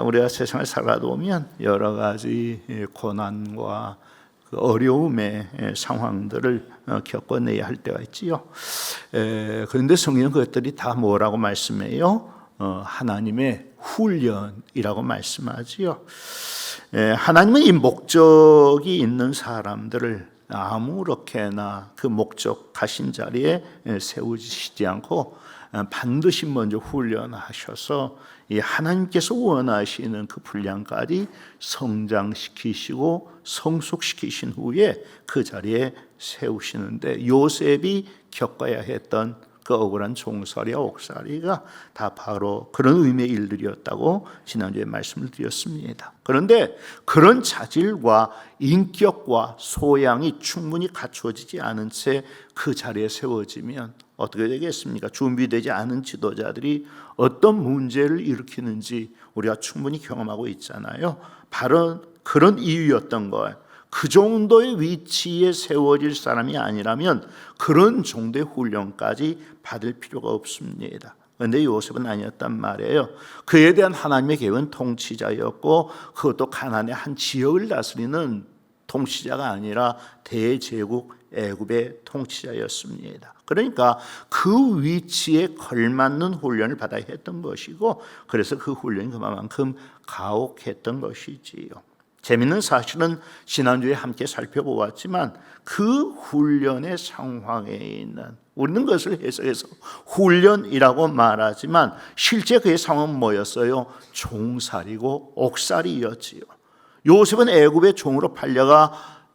우리가 세상을 살아도 보면 여러 가지 고난과 그 어려움의 상황들을 겪어내야 할 때가 있지요. 그런데 성경은 그것들이 다 뭐라고 말씀해요? 하나님의 훈련이라고 말씀하지요. 하나님은 이 목적이 있는 사람들을 아무렇게나 그 목적하신 자리에 세우시지 않고 반드시 먼저 훈련하셔서 이 하나님께서 원하시는 그 분량까지 성장시키시고 성숙시키신 후에 그 자리에 세우시는데, 요셉이 겪어야 했던 그 억울한 종살이와 옥살이가 다 바로 그런 의미의 일들이었다고 지난주에 말씀을 드렸습니다. 그런데 그런 자질과 인격과 소양이 충분히 갖추어지지 않은 채 그 자리에 세워지면 어떻게 되겠습니까? 준비되지 않은 지도자들이 어떤 문제를 일으키는지 우리가 충분히 경험하고 있잖아요. 바로 그런 이유였던 거예요. 그 정도의 위치에 세워질 사람이 아니라면 그런 정도의 훈련까지 받을 필요가 없습니다. 그런데 요셉은 아니었단 말이에요. 그에 대한 하나님의 계획은 통치자였고, 그것도 가나안의 한 지역을 다스리는 통치자가 아니라 대제국 애굽의 통치자였습니다. 그러니까 그 위치에 걸맞는 훈련을 받아야 했던 것이고, 그래서 그 훈련이 그만큼 가혹했던 것이지요. 재미있는 사실은 지난주에 함께 살펴보았지만 그 훈련의 상황에 있는, 우리는 그것을 해석해서 훈련이라고 말하지만 실제 그의 상황은 뭐였어요? 종살이고 옥살이였지요. 요셉은 애굽의 종으로 팔려가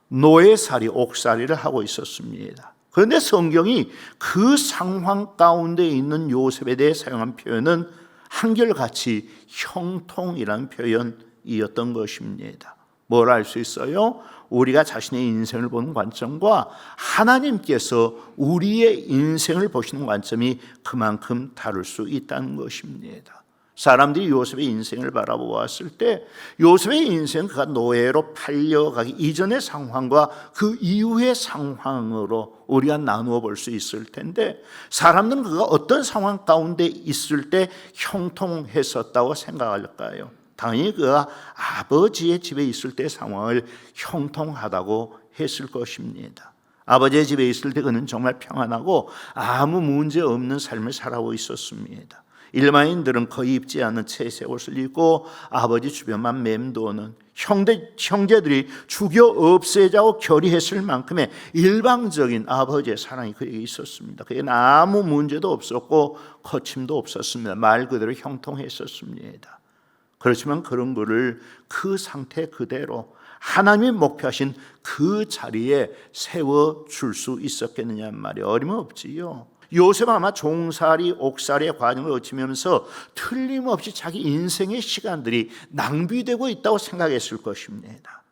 노예살이, 옥살이를 하고 있었습니다. 그런데 성경이 그 상황 가운데 있는 요셉에 대해 사용한 표현은 한결같이 형통이라는 표현이었던 것입니다. 뭘 알 수 있어요? 우리가 자신의 인생을 보는 관점과 하나님께서 우리의 인생을 보시는 관점이 그만큼 다를 수 있다는 것입니다. 사람들이 요셉의 인생을 바라보았을 때 요셉의 인생은 그가 노예로 팔려가기 이전의 상황과 그 이후의 상황으로 우리가 나누어 볼 수 있을 텐데, 사람들은 그가 어떤 상황 가운데 있을 때 형통했었다고 생각할까요? 당연히 그가 아버지의 집에 있을 때 상황을 형통하다고 했을 것입니다. 아버지의 집에 있을 때 그는 정말 평안하고 아무 문제 없는 삶을 살아오고 있었습니다. 일반인들은 거의 입지 않는 채색 옷을 입고 아버지 주변만 맴도는, 형제들이 죽여 없애자고 결의했을 만큼의 일방적인 아버지의 사랑이 그에게 있었습니다. 그에게는 아무 문제도 없었고 거침도 없었습니다. 말 그대로 형통했었습니다. 그렇지만 그런 거를 그 상태 그대로 하나님이 목표하신 그 자리에 세워줄 수 있었겠느냐 말이에요. 어림없지요. 요셉은 아마 종살이, 옥살이의 과정을 거치면서 틀림없이 자기 인생의 시간들이 낭비되고 있다고 생각했을 것입니다.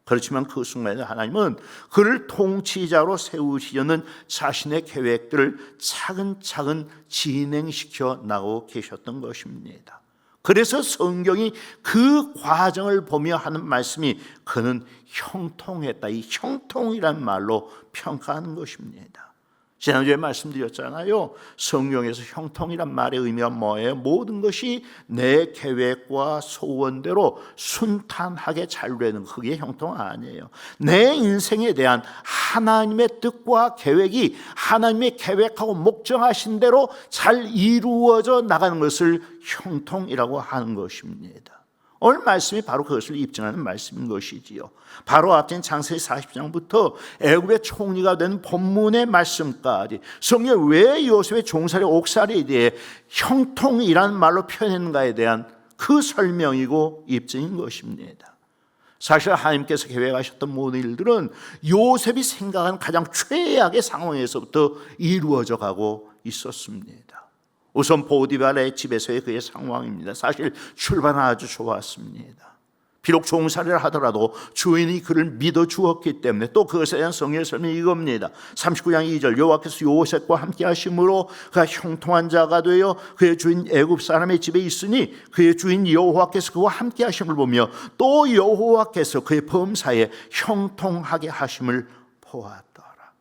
그렇지만 그 순간에 하나님은 그를 통치자로 세우시려는 자신의 계획들을 차근차근 진행시켜 나가고 계셨던 것입니다. 그래서 성경이 그 과정을 보며 하는 말씀이 그는 형통했다, 이 형통이란 말로 평가하는 것입니다. 지난주에 말씀드렸잖아요. 성경에서 형통이란 말의 의미가 뭐예요? 모든 것이 내 계획과 소원대로 순탄하게 잘 되는, 그게 형통 아니에요. 내 인생에 대한 하나님의 뜻과 계획이 하나님의 계획하고 목정하신 대로 잘 이루어져 나가는 것을 형통이라고 하는 것입니다. 오늘 말씀이 바로 그것을 입증하는 말씀인 것이지요. 바로 앞진 창세기 40장부터 애굽의 총리가 된 본문의 말씀까지 성경이 왜 요셉의 종살이, 옥살이에 대해 형통이라는 말로 표현했는가에 대한 그 설명이고 입증인 것입니다. 사실 하나님께서 계획하셨던 모든 일들은 요셉이 생각한 가장 최악의 상황에서부터 이루어져 가고 있었습니다. 우선 보디발의 집에서의 그의 상황입니다. 사실 출발은 아주 좋았습니다. 비록 종살이를 하더라도 주인이 그를 믿어 주었기 때문에, 또 그것에 대한 성경의 설명이 이겁니다. 39장 2절, 여호와께서 요셉과 함께 하심으로 그가 형통한 자가 되어 그의 주인 애굽 사람의 집에 있으니 그의 주인 여호와께서 그와 함께 하심을 보며 또 여호와께서 그의 범사에 형통하게 하심을 보았더라.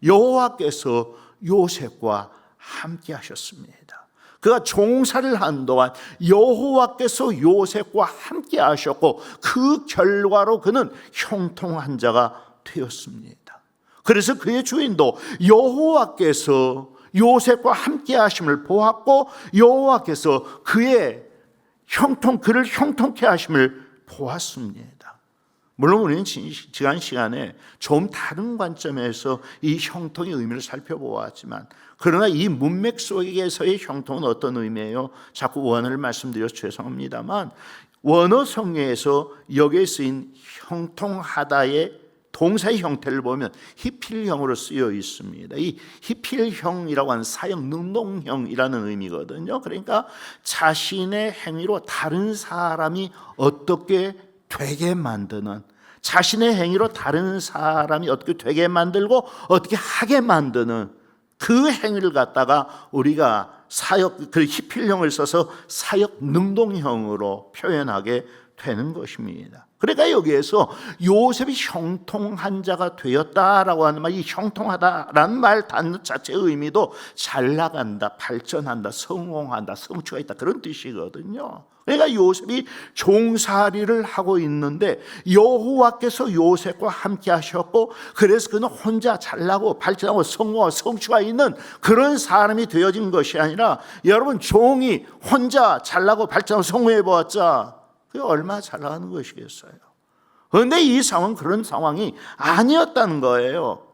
여호와께서 요셉과 함께 하셨습니다. 그가 종살이를 한 동안 여호와께서 요셉과 함께 하셨고 그 결과로 그는 형통한 자가 되었습니다. 그래서 그의 주인도 여호와께서 요셉과 함께 하심을 보았고 여호와께서 그를 형통케 하심을 보았습니다. 물론 우리는 지난 시간에 좀 다른 관점에서 이 형통의 의미를 살펴보았지만, 그러나 이 문맥 속에서의 형통은 어떤 의미예요? 자꾸 원어를 말씀드려서 죄송합니다만, 원어 성경에서 여기에 쓰인 형통하다의 동사의 형태를 보면 히필형으로 쓰여 있습니다. 이 히필형이라고 하는 사역 능동형이라는 의미거든요. 그러니까 자신의 행위로 다른 사람이 어떻게 되게 만드는, 자신의 행위로 다른 사람이 어떻게 되게 만들고 어떻게 하게 만드는 그 행위를 갖다가 우리가 그 히필형을 써서 사역 능동형으로 표현하게 되는 것입니다. 그러니까 여기에서 요셉이 형통한 자가 되었다라고 하는 말, 이 형통하다라는 말 단어 자체의 의미도 잘 나간다, 발전한다, 성공한다, 성취가 있다, 그런 뜻이거든요. 그러니까 요셉이 종살이를 하고 있는데 여호와께서 요셉과 함께 하셨고, 그래서 그는 혼자 잘나고 발전하고 성공하고 성취가 있는 그런 사람이 되어진 것이 아니라, 여러분, 종이 혼자 잘나고 발전하고 성공해 보았자 그게 얼마나 잘 나가는 것이겠어요. 그런데 이 상황은 그런 상황이 아니었다는 거예요.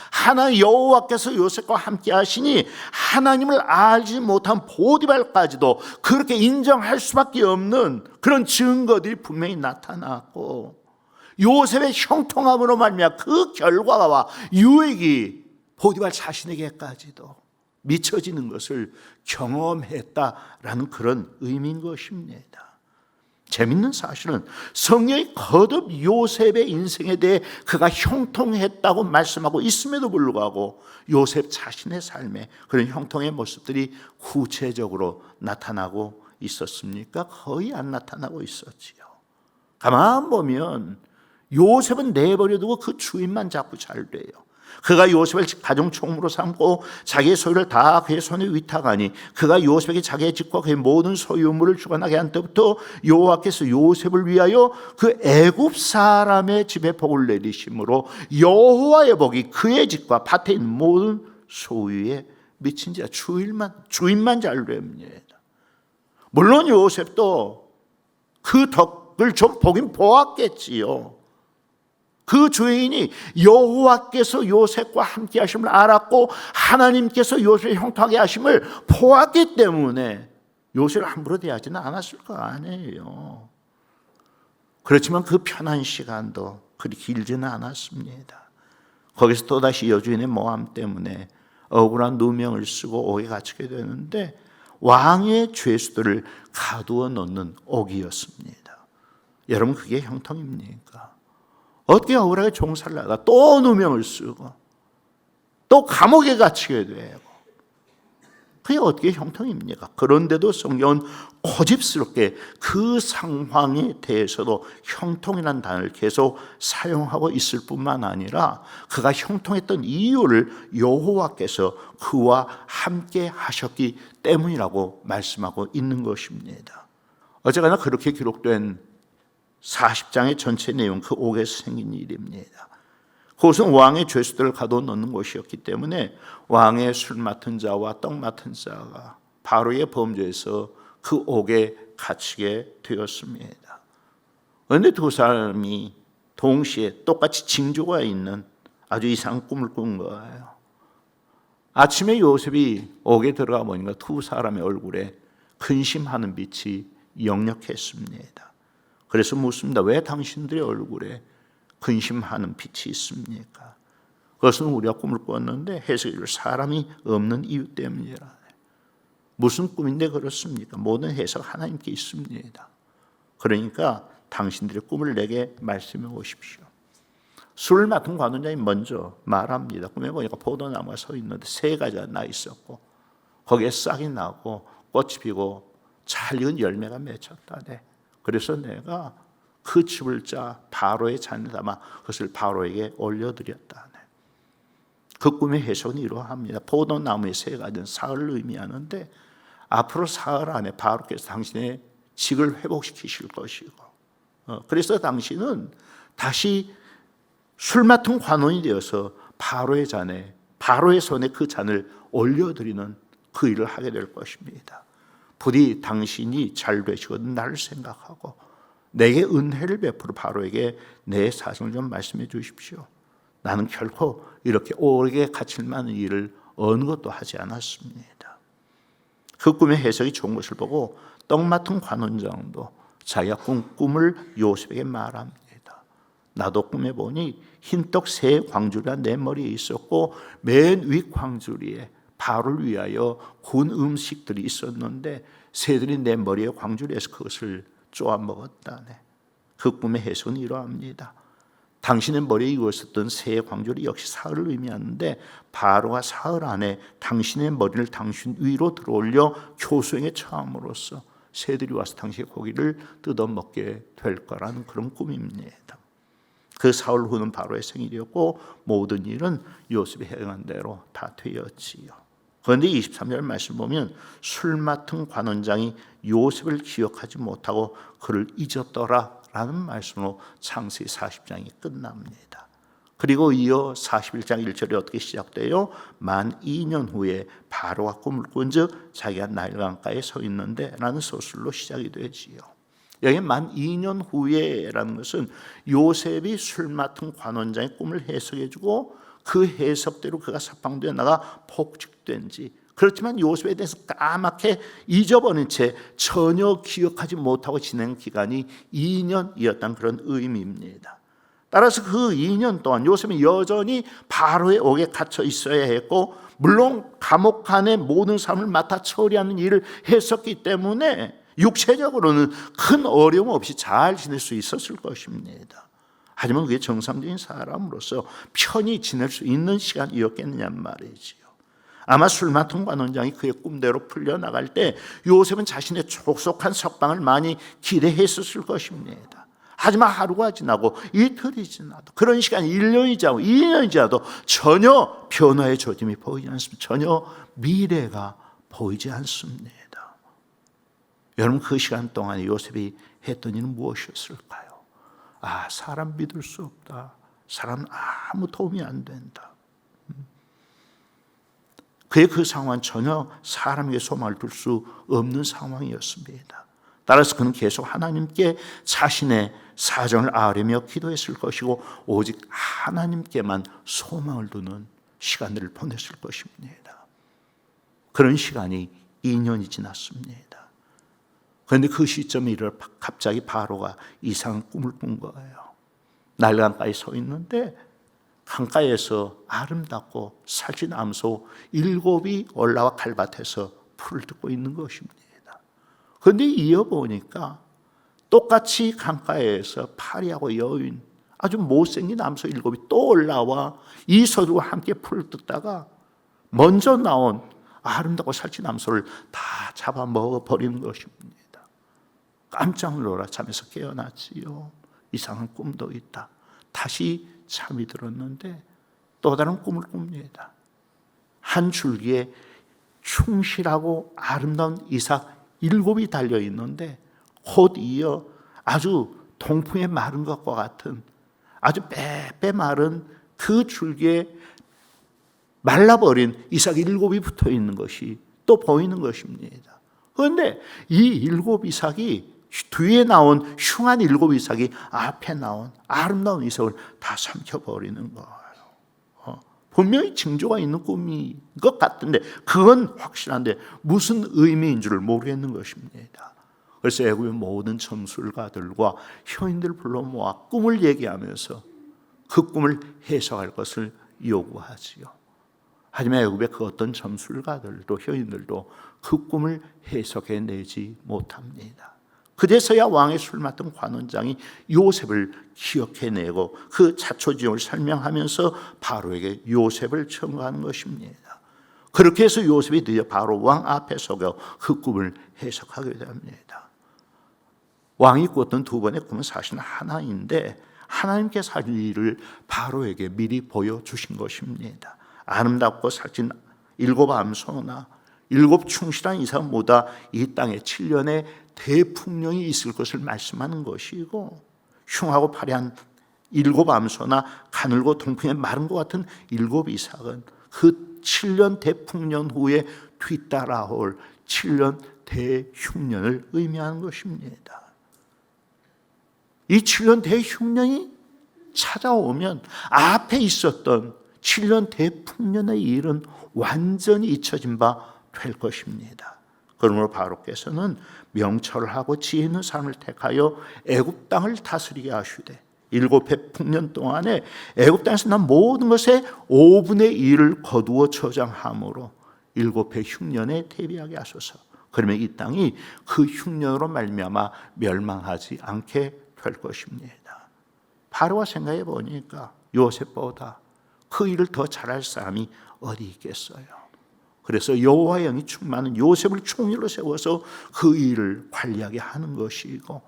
하나님 여호와께서 요셉과 함께 하시니 하나님을 알지 못한 보디발까지도 그렇게 인정할 수밖에 없는 그런 증거들이 분명히 나타났고, 요셉의 형통함으로 말미암아 그 결과와 유익이 보디발 자신에게까지도 미쳐지는 것을 경험했다라는 그런 의미인 것입니다. 재밌는 사실은 성경이 거듭 요셉의 인생에 대해 그가 형통했다고 말씀하고 있음에도 불구하고 요셉 자신의 삶에 그런 형통의 모습들이 구체적으로 나타나고 있었습니까? 거의 안 나타나고 있었지요. 가만 보면 요셉은 내버려두고 그 주인만 자꾸 잘 돼요. 그가 요셉을 가정 총무로 삼고 자기의 소유를 다 그의 손에 위탁하니, 그가 요셉에게 자기의 집과 그의 모든 소유물을 주관하게 한 때부터 여호와께서 요셉을 위하여 그 애굽 사람의 집에 복을 내리심으로 여호와의 복이 그의 집과 밭에 있는 모든 소유에 미친 자, 주인만 잘 됩니다. 물론 요셉도 그 덕을 좀 보긴 보았겠지요. 그 주인이 여호와께서 요셉과 함께 하심을 알았고 하나님께서 요셉을 형통하게 하심을 보았기 때문에 요셉을 함부로 대하지는 않았을 거 아니에요. 그렇지만 그 편한 시간도 그리 길지는 않았습니다. 거기서 또다시 여주인의 모함 때문에 억울한 누명을 쓰고 옥에 갇히게 되는데, 왕의 죄수들을 가두어 놓는 옥이었습니다. 여러분, 그게 형통입니까? 어떻게 억울하게 종살을 하다 또 누명을 쓰고 또 감옥에 갇히게 되고, 그게 어떻게 형통입니까? 그런데도 성경은 고집스럽게 그 상황에 대해서도 형통이라는 단어를 계속 사용하고 있을 뿐만 아니라 그가 형통했던 이유를 여호와께서 그와 함께 하셨기 때문이라고 말씀하고 있는 것입니다. 어쨌거나 그렇게 기록된 40장의 전체 내용, 그 옥에서 생긴 일입니다. 그것은 왕의 죄수들을 가둬 놓는 곳이었기 때문에 왕의 술 맡은 자와 떡 맡은 자가 바로의 범죄에서 그 옥에 갇히게 되었습니다. 그런데 두 사람이 동시에 똑같이 징조가 있는 아주 이상한 꿈을 꾼 거예요. 아침에 요셉이 옥에 들어가 보니까 두 사람의 얼굴에 근심하는 빛이 역력했습니다. 그래서 묻습니다. 왜 당신들의 얼굴에 근심하는 빛이 있습니까? 그것은 우리가 꿈을 꿨는데 해석해줄 사람이 없는 이유 때문이라. 무슨 꿈인데 그렇습니까? 모든 해석 하나님께 있습니다. 그러니까 당신들의 꿈을 내게 말씀해 오십시오. 술을 맡은 관원장이 먼저 말합니다. 꿈에 보니까 포도나무가 서 있는데 3가지가 나 있었고 거기에 싹이 나고 꽃이 피고 잘 익은 열매가 맺혔다네. 그래서 내가 그 즙을 짜 바로의 잔에 담아 그것을 바로에게 올려드렸다네. 그 꿈의 해석은 이러합니다. 포도나무의 3가지는 사흘을 의미하는데 앞으로 사흘 안에 바로께서 당신의 직을 회복시키실 것이고, 그래서 당신은 다시 술 맡은 관원이 되어서 바로의 잔에, 바로의 손에 그 잔을 올려드리는 그 일을 하게 될 것입니다. 부디 당신이 잘 되시거든 나를 생각하고 내게 은혜를 베풀어 바로에게 내 사정을 좀 말씀해 주십시오. 나는 결코 이렇게 오래 갇힐 만한 일을 어느 것도 하지 않았습니다. 그 꿈의 해석이 좋은 것을 보고 떡 맡은 관원장도 자기가 꾼 꿈을 요셉에게 말합니다. 나도 꿈에 보니 흰떡 세 광주리가 내 머리에 있었고 맨 위 광주리에 바로를 위하여 군 음식들이 있었는데 새들이 내 머리에 광주리에서 그것을 쪼아 먹었다네. 그 꿈의 해석은 이러합니다. 당신의 머리에 이었었던 새 광주리 역시 사흘을 의미하는데 바로가 사흘 안에 당신의 머리를 당신 위로 들어올려 교수행에 처함으로써 새들이 와서 당신의 고기를 뜯어먹게 될 거라는 그런 꿈입니다. 그 사흘 후는 바로의 생일이었고 모든 일은 요셉이 행한 대로 다 되었지요. 그런데 23절 말씀 보면 술 맡은 관원장이 요셉을 기억하지 못하고 그를 잊었더라 라는 말씀으로 창세기 40장이 끝납니다. 그리고 이어 41장 1절이 어떻게 시작돼요? 만 2년 후에 바로가 꿈을 꾼즉 자기가 나일강가에 서 있는데 라는 서술로 시작이 되지요. 여기 만 2년 후에라는 것은 요셉이 술 맡은 관원장의 꿈을 해석해주고 그 해석대로 그가 사방도에 나가 폭직된 지, 그렇지만 요셉에 대해서 까맣게 잊어버린 채 전혀 기억하지 못하고 지낸 기간이 2년이었다는 그런 의미입니다. 따라서 그 2년 동안 요셉은 여전히 바로의 옥에 갇혀 있어야 했고 물론 감옥 안에 모든 삶을 맡아 처리하는 일을 했었기 때문에 육체적으로는 큰 어려움 없이 잘 지낼 수 있었을 것입니다. 하지만 그게 정상적인 사람으로서 편히 지낼 수 있는 시간이었겠느냐 말이지요. 아마 술 맡은 관원장이 그의 꿈대로 풀려나갈 때 요셉은 자신의 족속한 석방을 많이 기대했었을 것입니다. 하지만 하루가 지나고 이틀이 지나도 그런 시간이 1년이 지나고 2년이 지나도 전혀 변화의 조짐이 보이지 않습니다. 전혀 미래가 보이지 않습니다. 여러분 그 시간 동안에 요셉이 했던 일은 무엇이었을까요? 사람 믿을 수 없다. 사람은 아무 도움이 안 된다. 그의 그 상황은 전혀 사람에게 소망을 둘 수 없는 상황이었습니다. 따라서 그는 계속 하나님께 자신의 사정을 아뢰며 기도했을 것이고 오직 하나님께만 소망을 두는 시간들을 보냈을 것입니다. 그런 시간이 2년이 지났습니다. 그런데 그 시점에 이르러 갑자기 바로가 이상한 꿈을 꾼 거예요. 나일강가에 서 있는데 강가에서 아름답고 살찐 암소 7이 올라와 칼밭에서 풀을 뜯고 있는 것입니다. 그런데 이어보니까 똑같이 강가에서 파리하고 여인 아주 못생긴 암소 7이 또 올라와 이 소들과 함께 풀을 뜯다가 먼저 나온 아름답고 살찐 암소를 다 잡아먹어버리는 것입니다. 깜짝 놀라 잠에서 깨어났지요. 이상한 꿈도 있다. 다시 잠이 들었는데 또 다른 꿈을 꿉니다. 한 줄기에 충실하고 아름다운 이삭 7이 달려있는데 곧 이어 아주 동풍에 마른 것과 같은 아주 빼빼 마른 그 줄기에 말라버린 이삭 7이 붙어있는 것이 또 보이는 것입니다. 그런데 이 7 이삭이 뒤에 나온 흉한 7 이삭이 앞에 나온 아름다운 이삭을 다 삼켜버리는 거예요. 분명히 징조가 있는 꿈인 것 같은데 그건 확실한데 무슨 의미인 줄을 모르겠는 것입니다. 그래서 애굽의 모든 점술가들과 효인들을 불러 모아 꿈을 얘기하면서 그 꿈을 해석할 것을 요구하지요. 하지만 애굽의 그 어떤 점술가들도 효인들도 그 꿈을 해석해내지 못합니다. 그제서야 왕의 술 맡은 관원장이 요셉을 기억해내고 그 자초지종을 설명하면서 바로에게 요셉을 청구하는 것입니다. 그렇게 해서 요셉이 드디어 바로 왕 앞에 서고 그 꿈을 해석하게 됩니다. 왕이 꿨던 두 번의 꿈은 사실 하나인데 하나님께서 하신 일을 바로에게 미리 보여주신 것입니다. 아름답고 살찐 7 암소나 7 충실한 이사보다 이 땅에 7년의 대풍령이 있을 것을 말씀하는 것이고, 흉하고 파래한 7 암소나 가늘고 동풍에 마른 것 같은 7 이삭은 그 7년 대풍년 후에 뒤따라올 7년 대흉년을 의미하는 것입니다. 이 7년 대흉년이 찾아오면 앞에 있었던 7년 대풍년의 일은 완전히 잊혀진 바 될 것입니다. 그러므로 바로께서는 명철을 하고 지혜 있는 사람을 택하여 애굽 땅을 다스리게 하시되 7해 풍년 동안에 애굽 땅에서 난 모든 것의 5분의 1을 거두어 저장함으로 7해 흉년에 대비하게 하소서. 그러면 이 땅이 그 흉년으로 말미암아 멸망하지 않게 될 것입니다. 바로가 생각해 보니까 요셉보다 그 일을 더 잘할 사람이 어디 있겠어요. 그래서 여호와의 영이 충만한 요셉을 총리로 세워서 그 일을 관리하게 하는 것이고,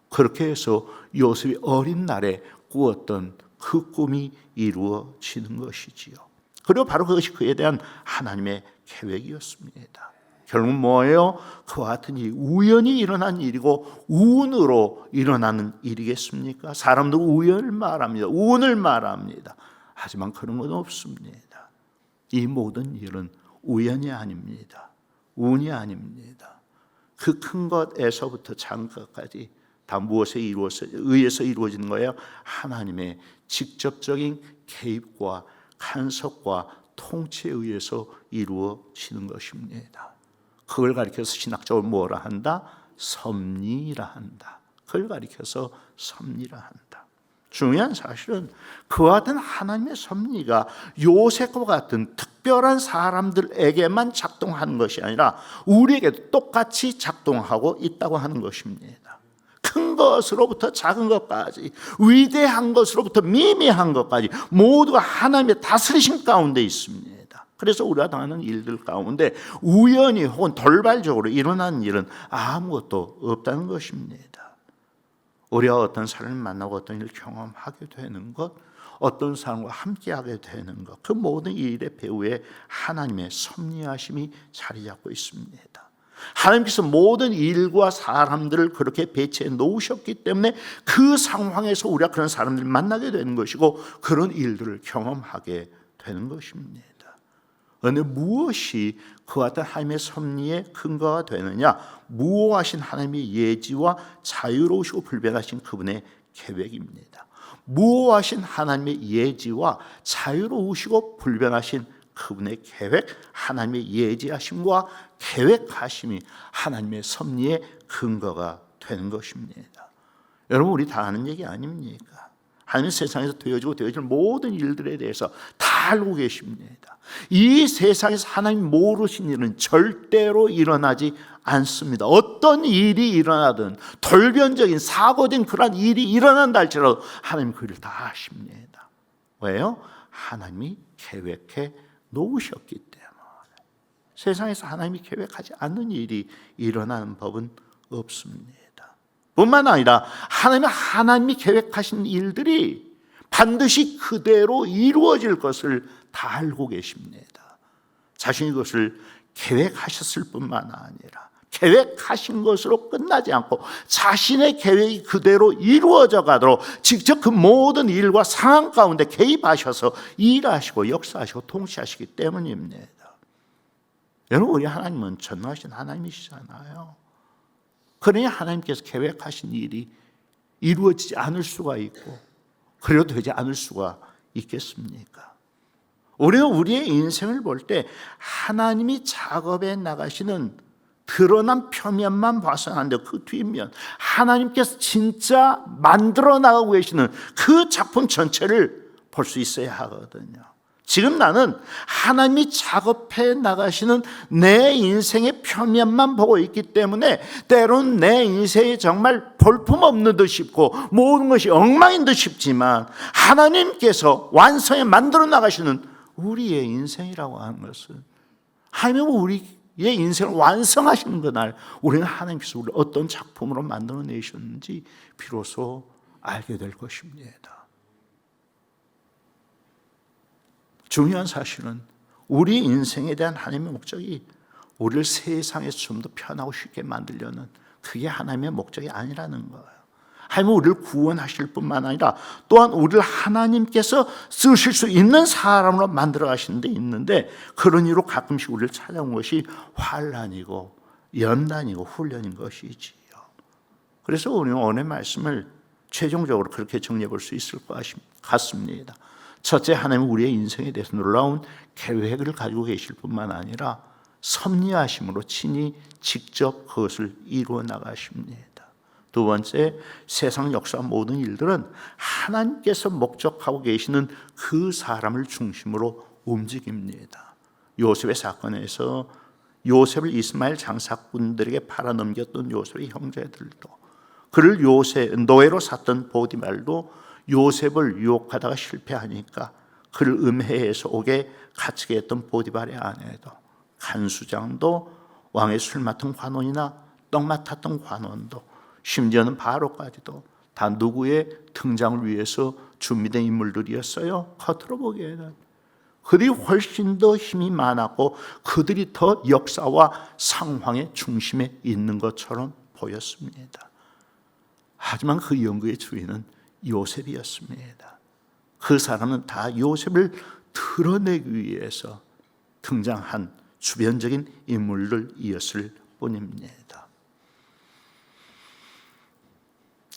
그렇게 해서 요셉이 어린 날에 꾸었던 그 꿈이 이루어지는 것이지요. 그리고 바로 그것이 그에 대한 하나님의 계획이었습니다. 결국 뭐예요? 그와 같은 이 우연히 일어난 일이고 운으로 일어나는 일이겠습니까? 사람도 우연을 말합니다. 운을 말합니다. 하지만 그런 건 없습니다. 이 모든 일은 우연이 아닙니다. 운이 아닙니다. 그 큰 것에서부터 작은 것까지 다 무엇에 의해서 이루어지는 거예요? 하나님의 직접적인 개입과 간섭과 통치에 의해서 이루어지는 것입니다. 그걸 가리켜서 신학적으로 뭐라 한다? 섭리라 한다. 그걸 가리켜서 섭리라 한다. 중요한 사실은 그와 같은 하나님의 섭리가 요셉과 같은 특별한 사람들에게만 작동하는 것이 아니라 우리에게도 똑같이 작동하고 있다고 하는 것입니다. 큰 것으로부터 작은 것까지, 위대한 것으로부터 미미한 것까지 모두가 하나님의 다스리심 가운데 있습니다. 그래서 우리가 당하는 일들 가운데 우연히 혹은 돌발적으로 일어나는 일은 아무것도 없다는 것입니다. 우리가 어떤 사람을 만나고 어떤 일을 경험하게 되는 것, 어떤 사람과 함께하게 되는 것, 그 모든 일의 배후에 하나님의 섭리하심이 자리 잡고 있습니다. 하나님께서 모든 일과 사람들을 그렇게 배치해 놓으셨기 때문에 그 상황에서 우리가 그런 사람들을 만나게 되는 것이고 그런 일들을 경험하게 되는 것입니다. 어느 무엇이 그와 같은 하나님의 섭리의 근거가 되느냐? 무호하신 하나님의 예지와 자유로우시고 불변하신 그분의 계획입니다. 무호하신 하나님의 예지와 자유로우시고 불변하신 그분의 계획, 하나님의 예지하심과 계획하심이 하나님의 섭리의 근거가 되는 것입니다. 여러분, 우리 다 아는 얘기 아닙니까? 하나님 세상에서 되어지고 되어질 모든 일들에 대해서 다 알고 계십니다. 이 세상에서 하나님 모르신 일은 절대로 일어나지 않습니다. 어떤 일이 일어나든 돌변적인 사고된 그런 일이 일어난다 할지라도 하나님 그 일을 다 아십니다. 왜요? 하나님이 계획해 놓으셨기 때문에. 세상에서 하나님이 계획하지 않는 일이 일어나는 법은 없습니다. 뿐만 아니라 하나님이 계획하신 일들이 반드시 그대로 이루어질 것을 다 알고 계십니다. 자신이 그것을 계획하셨을 뿐만 아니라 계획하신 것으로 끝나지 않고 자신의 계획이 그대로 이루어져 가도록 직접 그 모든 일과 상황 가운데 개입하셔서 일하시고 역사하시고 통치하시기 때문입니다. 여러분, 우리 하나님은 전능하신 하나님이시잖아요. 그러니 하나님께서 계획하신 일이 이루어지지 않을 수가 있고 그래도 되지 않을 수가 있겠습니까? 우리는 우리의 인생을 볼 때 하나님이 작업해 나가시는 드러난 표면만 봐서는 안 돼요. 그 뒷면, 하나님께서 진짜 만들어 나가고 계시는 그 작품 전체를 볼 수 있어야 하거든요. 지금 나는 하나님이 작업해 나가시는 내 인생의 표면만 보고 있기 때문에 때로는 내 인생이 정말 볼품없는 듯 싶고 모든 것이 엉망인 듯 싶지만 하나님께서 완성해 만들어 나가시는 우리의 인생이라고 하는 것은 하나님은 우리의 인생을 완성하시는 그날 우리는 하나님께서 우리를 어떤 작품으로 만들어 내셨는지 비로소 알게 될 것입니다. 중요한 사실은 우리 인생에 대한 하나님의 목적이 우리를 세상에서 좀 더 편하고 쉽게 만들려는 그게 하나님의 목적이 아니라는 거예요. 하나님은 우리를 구원하실 뿐만 아니라 또한 우리를 하나님께서 쓰실 수 있는 사람으로 만들어 가시는 데 있는데, 그런 이유로 가끔씩 우리를 찾아온 것이 환난이고 연단이고 훈련인 것이지요. 그래서 우리는 오늘 말씀을 최종적으로 그렇게 정리해 볼 수 있을 것 같습니다. 첫째, 하나님은 우리의 인생에 대해서 놀라운 계획을 가지고 계실 뿐만 아니라 섭리하심으로 친히 직접 그것을 이루어 나가십니다. 두 번째, 세상 역사 모든 일들은 하나님께서 목적하고 계시는 그 사람을 중심으로 움직입니다. 요셉의 사건에서 요셉을 이스마엘 장사꾼들에게 팔아넘겼던 요셉의 형제들도, 그를 노예로 샀던 보디발도 요셉을 유혹하다가 실패하니까 그를 음해해서 옥에 갇히게 했던 보디발의 아내도, 간수장도, 왕의 술 맡은 관원이나 떡 맡았던 관원도, 심지어는 바로까지도 다 누구의 등장을 위해서 준비된 인물들이었어요. 겉으로 보기에는 그들이 훨씬 더 힘이 많았고 그들이 더 역사와 상황의 중심에 있는 것처럼 보였습니다. 하지만 그 연구의 주인은 요셉이었습니다. 그 사람은 다 요셉을 드러내기 위해서 등장한 주변적인 인물들이었을 뿐입니다.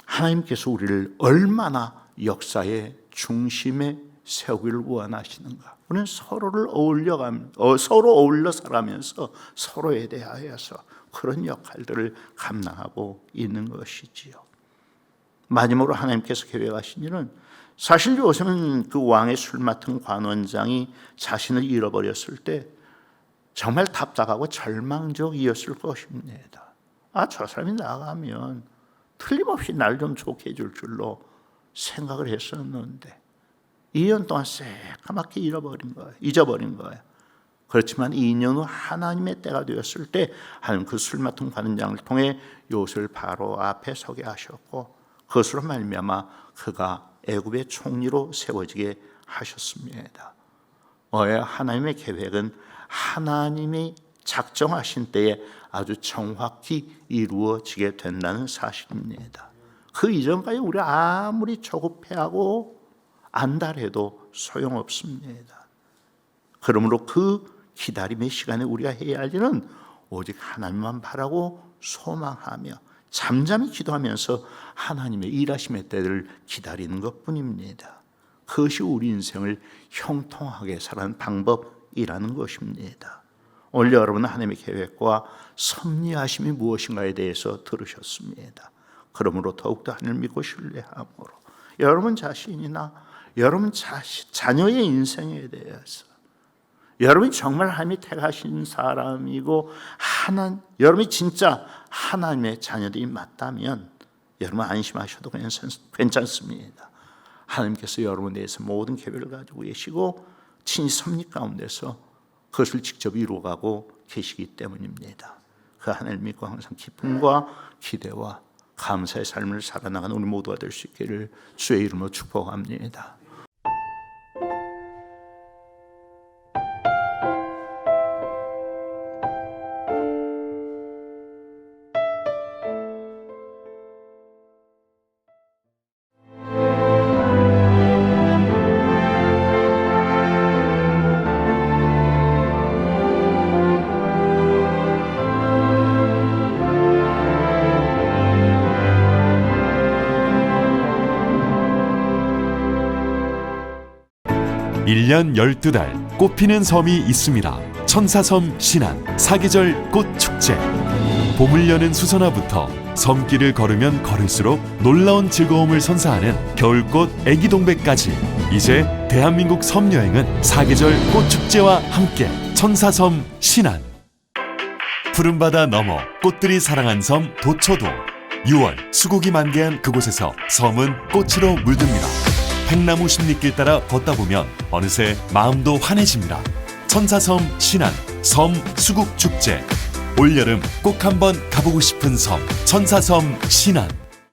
하나님께서 우리를 얼마나 역사의 중심에 세우기를 원하시는가. 우리는 서로 어울려 살아가면서 서로에 대하여서 그런 역할들을 감당하고 있는 것이지요. 마지막으로 하나님께서 계획하신 일은, 사실 요셉은 그 왕의 술 맡은 관원장이 자신을 잃어버렸을 때 정말 답답하고 절망적이었을 것입니다. 저 사람이 나가면 틀림없이 날 좀 좋게 해줄 줄로 생각을 했었는데 2년 동안 새까맣게 잊어버린 거예요. 그렇지만 2년 후 하나님의 때가 되었을 때 하나님 그 술 맡은 관원장을 통해 요셉을 바로 앞에 서게 하셨고, 그것으로 말미암아 그가 애굽의 총리로 세워지게 하셨습니다. 하나님의 계획은 하나님이 작정하신 때에 아주 정확히 이루어지게 된다는 사실입니다. 그 이전까지 우리가 아무리 조급해하고 안달해도 소용없습니다. 그러므로 그 기다림의 시간에 우리가 해야 할 일은 오직 하나님만 바라고 소망하며 잠잠히 기도하면서 하나님의 일하심의 때를 기다리는 것뿐입니다. 그것이 우리 인생을 형통하게 살아가는 방법이라는 것입니다. 오늘 여러분은 하나님의 계획과 섭리하심이 무엇인가에 대해서 들으셨습니다. 그러므로 더욱더 하나님을 믿고 신뢰함으로 여러분 자신이나 여러분 자녀의 인생에 대해서, 여러분이 정말 하나님이 택하신 사람이고 여러분이 진짜 하나님의 자녀들이 맞다면 여러분 안심하셔도 괜찮습니다. 하나님께서 여러분에 대해서 모든 계획을 가지고 계시고 친히 섭리 가운데서 그것을 직접 이루어가고 계시기 때문입니다. 그 하나님을 믿고 항상 기쁨과 기대와 감사의 삶을 살아나가는 우리 모두가 될 수 있기를 주의 이름으로 축복합니다. (1년 12달) 꽃피는 섬이 있습니다. 천사섬 신안 사계절 꽃축제. 봄을 여는 수선화부터 섬길을 걸으면 걸을수록 놀라운 즐거움을 선사하는 겨울꽃 애기동백까지, 이제 대한민국 섬여행은 사계절 꽃축제와 함께 천사섬 신안. 푸른바다 너머 꽃들이 사랑한 섬 도초도. 6월 수국이 만개한 그곳에서 섬은 꽃으로 물듭니다. 팽나무 십리길 따라 걷다 보면 어느새 마음도 환해집니다. 천사섬 신안 섬 수국축제. 올여름 꼭 한번 가보고 싶은 섬 천사섬 신안.